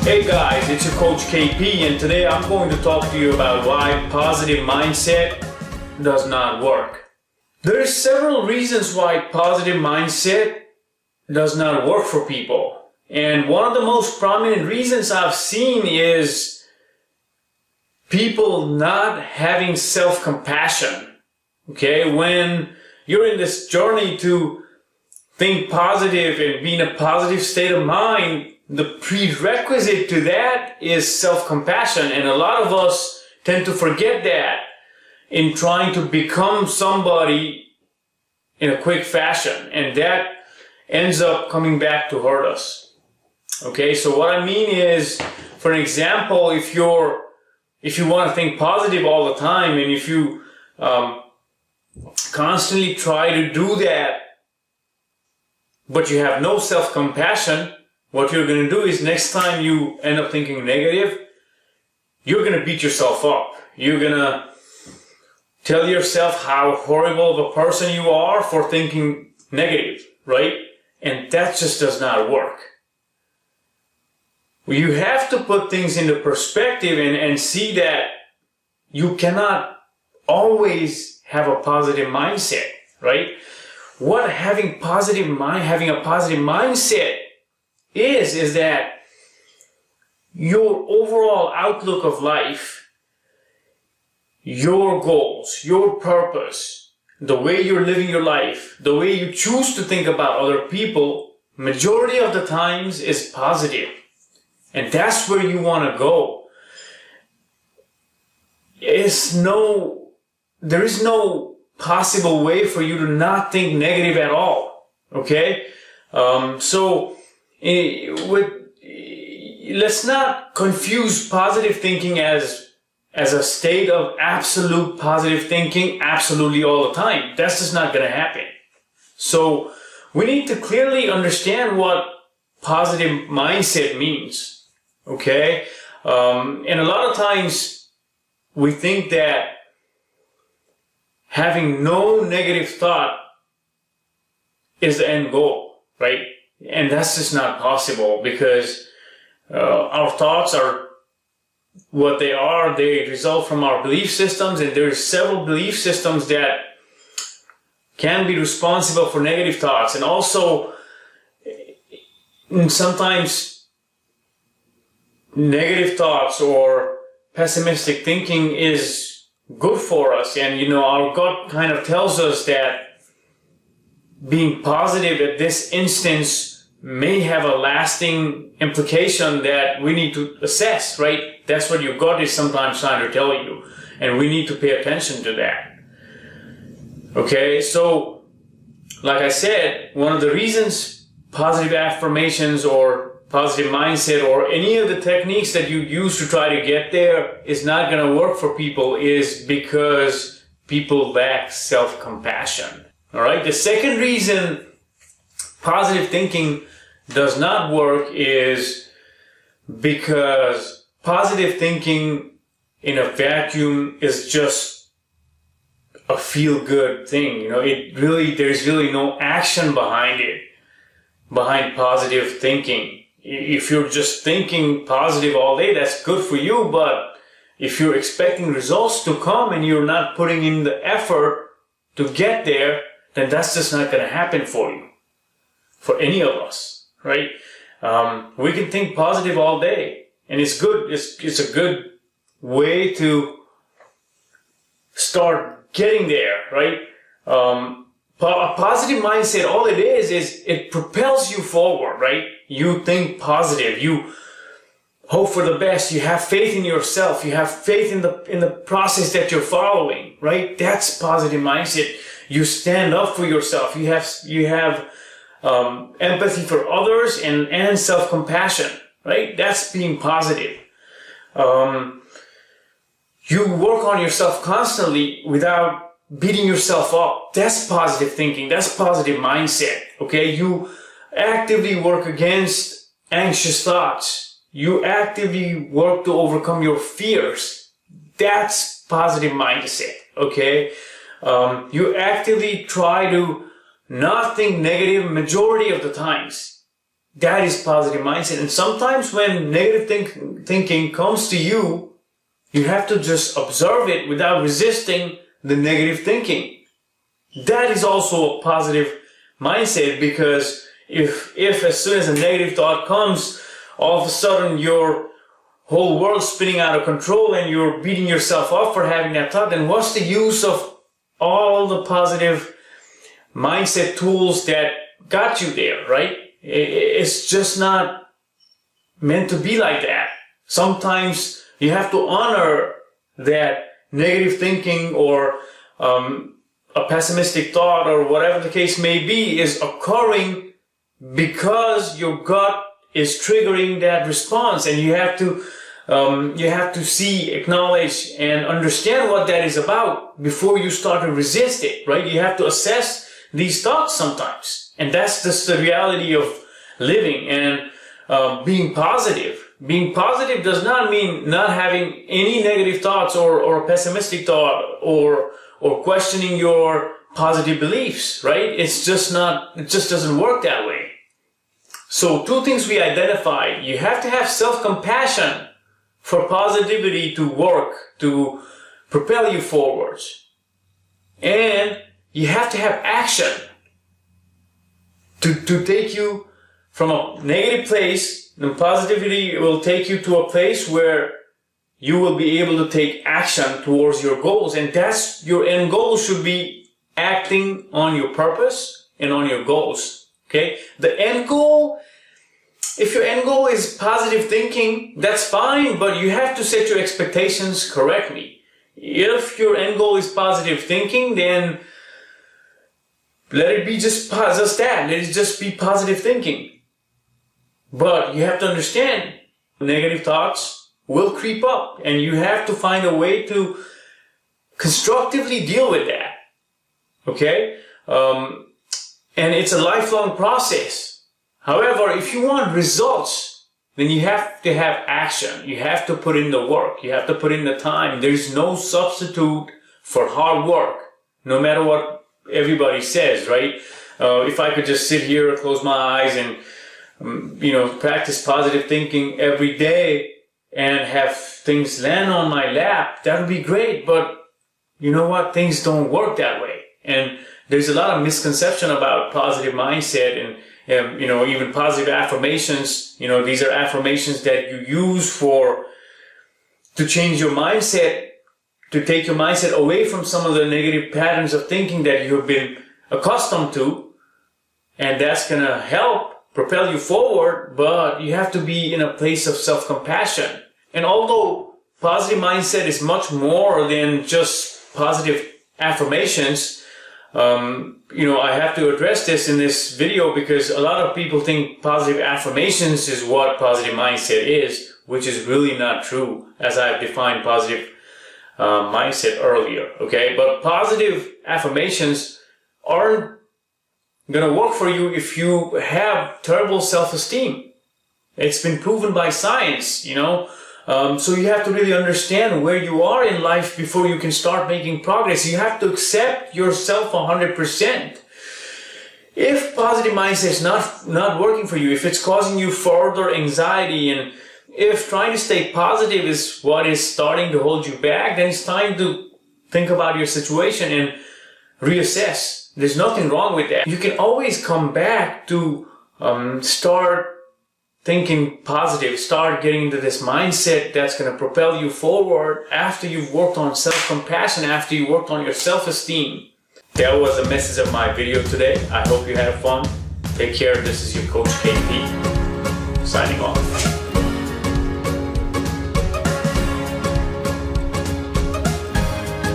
Hey guys, it's your coach KP, and today I'm going to talk to you about why positive mindset does not work. There are several reasons why positive mindset does not work for people. And one of the most prominent reasons I've seen is people not having self-compassion. Okay, when you're in this journey to think positive and be in a positive state of mind, the prerequisite to that is self-compassion, and a lot of us tend to forget that in trying to become somebody in a quick fashion, and that ends up coming back to hurt us. Okay, so what I mean is, for an example, if you want to think positive all the time, and if you constantly try to do that, but you have no self-compassion, what you're going to do is next time you end up thinking negative, you're going to beat yourself up. You're going to tell yourself how horrible of a person you are for thinking negative, right? And that just does not work. You have to put things into perspective and see that you cannot always have a positive mindset, right? What having a positive mindset is that your overall outlook of life, your goals, your purpose, the way you're living your life, the way you choose to think about other people, majority of the times is positive. And that's where you want to go. There is no possible way for you to not think negative at all. Okay? Let's not confuse positive thinking as a state of absolute positive thinking absolutely all the time. That's just not going to happen. So we need to clearly understand what positive mindset means. Okay? And a lot of times we think that having no negative thought is the end goal, right? And that's just not possible, because our thoughts are what they are. They result from our belief systems, and there are several belief systems that can be responsible for negative thoughts. And also, sometimes negative thoughts or pessimistic thinking is good for us. And, our gut kind of tells us that being positive at this instance may have a lasting implication that we need to assess, right? That's what your gut is sometimes trying to tell you, and we need to pay attention to that. Okay, so like I said, one of the reasons positive affirmations or positive mindset or any of the techniques that you use to try to get there is not going to work for people is because people lack self-compassion. All right. The second reason positive thinking does not work is because positive thinking in a vacuum is just a feel-good thing. There's really no action behind it, behind positive thinking. If you're just thinking positive all day, that's good for you. But if you're expecting results to come and you're not putting in the effort to get there, then that's just not going to happen for you, for any of us, right? We can think positive all day, and it's good. It's a good way to start getting there, right? A positive mindset, all it is it propels you forward, right? You think positive. You hope for the best. You have faith in yourself. You have faith in the process that you're following, right? That's positive mindset. You stand up for yourself. You have empathy for others and self-compassion, right? That's being positive. You work on yourself constantly without beating yourself up. That's positive thinking. That's positive mindset. Okay? You actively work against anxious thoughts. You actively work to overcome your fears. That's positive mindset. Okay? You actively try to not think negative majority of the times. That is positive mindset. And sometimes when negative thinking comes to you, you have to just observe it without resisting the negative thinking. That is also a positive mindset, because if as soon as a negative thought comes, all of a sudden your whole world's spinning out of control and you're beating yourself up for having that thought, then what's the use of all the positive mindset tools that got you there, right? It's just not meant to be like that. Sometimes you have to honor that negative thinking or a pessimistic thought or whatever the case may be is occurring because your gut is triggering that response, and you have to see, acknowledge, and understand what that is about before you start to resist it, right? You have to assess these thoughts sometimes, and that's just the reality of living and being positive. Being positive does not mean not having any negative thoughts or a pessimistic thought or questioning your positive beliefs, right? It just doesn't work that way. So 2 things we identified. You have to have self-compassion for positivity to work, to propel you forwards. And you have to have action to take you from a negative place. And positivity will take you to a place where you will be able to take action towards your goals. And that's your end goal, should be acting on your purpose and on your goals. Okay? The end goal, if your end goal is positive thinking, that's fine, but you have to set your expectations correctly. If your end goal is positive thinking, then let it be just that. Let it just be positive thinking. But you have to understand, negative thoughts will creep up, and you have to find a way to constructively deal with that. Okay? And it's a lifelong process. However, if you want results, then you have to have action. You have to put in the work. You have to put in the time. There's no substitute for hard work, no matter what everybody says, right? If I could just sit here, close my eyes, and practice positive thinking every day and have things land on my lap, that would be great. But you know what? Things don't work that way. And there's a lot of misconception about positive mindset and even positive affirmations. These are affirmations that you use to change your mindset, to take your mindset away from some of the negative patterns of thinking that you have been accustomed to. And that's going to help propel you forward, but you have to be in a place of self-compassion. And although positive mindset is much more than just positive affirmations, I have to address this in this video because a lot of people think positive affirmations is what positive mindset is, which is really not true, as I've defined positive mindset earlier. Okay, but positive affirmations aren't gonna work for you if you have terrible self-esteem. It's been proven by science, so you have to really understand where you are in life before you can start making progress. You have to accept yourself 100%. If positive mindset is not working for you, if it's causing you further anxiety, and if trying to stay positive is what is starting to hold you back, then it's time to think about your situation and reassess. There's nothing wrong with that. You can always come back to start thinking positive, start getting into this mindset that's going to propel you forward after you've worked on self-compassion, after you worked on your self-esteem. That was the message of my video today. I hope you had fun. Take care. This is your Coach KP, signing off.